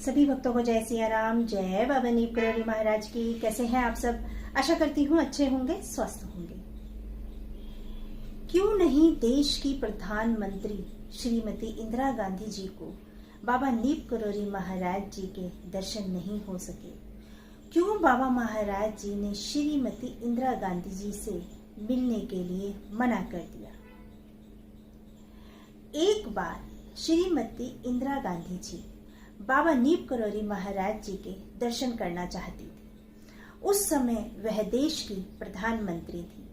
सभी भक्तों को जय सिया राम, जय बाबा नीप करोली महाराज की। कैसे हैं आप सब? आशा करती हूँ अच्छे होंगे, स्वस्थ होंगे। क्यों नहीं देश की प्रधानमंत्री श्रीमती इंदिरा गांधी जी को बाबा नीप करोली महाराज जी के दर्शन नहीं हो सके? क्यों बाबा महाराज जी ने श्रीमती इंदिरा गांधी जी से मिलने के लिए मना कर दिया? एक बार श्रीमती इंदिरा गांधी जी बाबा नीप करोली महाराज जी के दर्शन करना चाहती थी। उस समय वह देश की प्रधानमंत्री थी।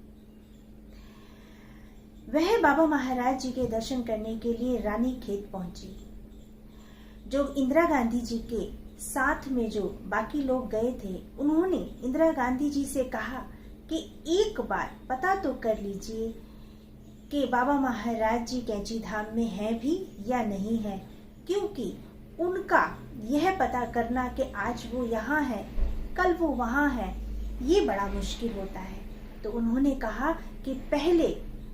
वह बाबा महाराज जी के दर्शन करने के लिए रानी खेत पहुंची। जो इंदिरा गांधी जी के साथ में जो बाकी लोग गए थे, उन्होंने इंदिरा गांधी जी से कहा कि एक बार पता तो कर लीजिए कि बाबा महाराज जी कैंची धाम में हैं भी या नहीं है, क्योंकि उनका यह पता करना कि आज वो यहाँ है, कल वो वहाँ है, ये बड़ा मुश्किल होता है। तो उन्होंने कहा कि पहले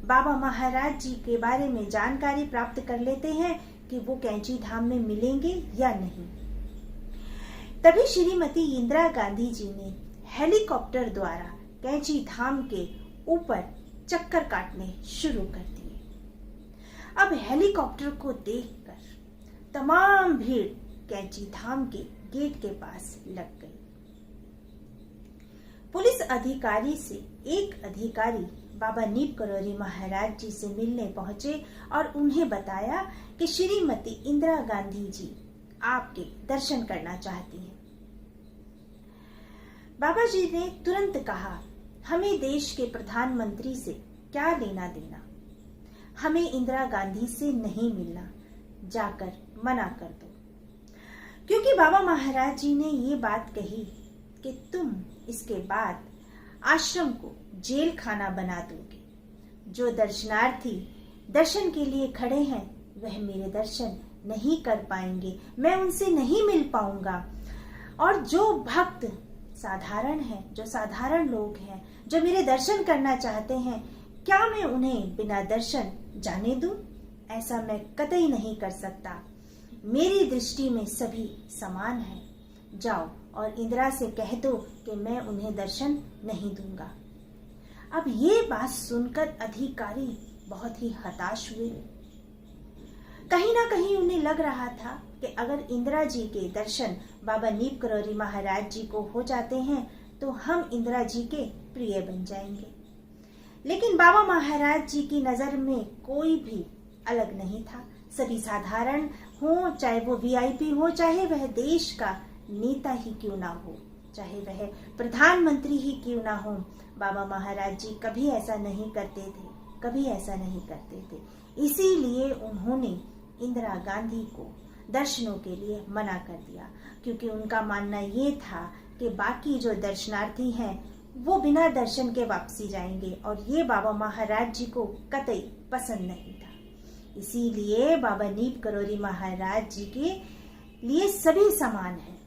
बाबा महाराज जी के बारे में जानकारी प्राप्त कर लेते हैं कि वो कैंची धाम में मिलेंगे या नहीं। तभी श्रीमती इंदिरा गांधी जी ने हेलीकॉप्टर द्वारा कैंची धाम के ऊपर चक्कर काटने शुरू कर दिए। अब हेलीकॉप्टर को देखकर तमाम भीड़ कैंची धाम के गेट के पास लग गई। पुलिस अधिकारी से एक अधिकारी बाबा नीप करोली महाराज जी से मिलने पहुंचे और उन्हें बताया कि श्रीमती इंदिरा गांधी जी आपके दर्शन करना चाहती हैं। बाबा जी ने तुरंत कहा, हमें देश के प्रधानमंत्री से क्या लेना देना, हमें इंदिरा गांधी से नहीं मिलना, जाकर मना कर दो। क्योंकि बाबा महाराज जी ने ये बात कही कि तुम इसके बाद आश्रम को जेल खाना बना दोगे। जो दर्शनार्थी दर्शन के लिए खड़े हैं वह मेरे दर्शन नहीं कर पाएंगे, मैं उनसे नहीं मिल पाऊंगा। और जो भक्त साधारण हैं, जो साधारण लोग हैं, जो मेरे दर्शन करना चाहते हैं, क्या मैं उन्हें बिना दर्शन जाने दूं? ऐसा मैं कतई नहीं कर सकता। मेरी दृष्टि में सभी समान हैं। जाओ और इंदिरा से कह दो कि मैं उन्हें दर्शन नहीं दूंगा। अब ये बात सुनकर अधिकारी बहुत ही हताश हुए। कहीं ना कहीं उन्हें लग रहा था कि अगर इंदिरा जी के दर्शन बाबा नीप करोली महाराज जी को हो जाते हैं तो हम इंदिरा जी के प्रिय बन जाएंगे। लेकिन बाबा महाराज जी की नजर में कोई भी अलग नहीं था। सभी साधारण हो, चाहे वो वीआईपी हो, चाहे वह देश का नेता ही क्यों ना हो, चाहे वह प्रधानमंत्री ही क्यों ना हो, बाबा महाराज जी कभी ऐसा नहीं करते थे, कभी ऐसा नहीं करते थे। इसीलिए उन्होंने इंदिरा गांधी को दर्शनों के लिए मना कर दिया, क्योंकि उनका मानना ये था कि बाकी जो दर्शनार्थी हैं वो बिना दर्शन के वापसी जाएंगे और ये बाबा महाराज जी को कतई पसंद नहीं था। इसीलिए बाबा नीप करोली महाराज जी के लिए सभी समान हैं।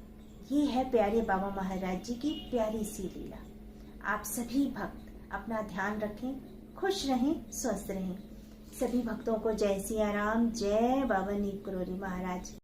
ये है प्यारे बाबा महाराज जी की प्यारी सी लीला। आप सभी भक्त अपना ध्यान रखें, खुश रहें, स्वस्थ रहें। सभी भक्तों को जय सिया राम, जय बाबा नीप करोली महाराज।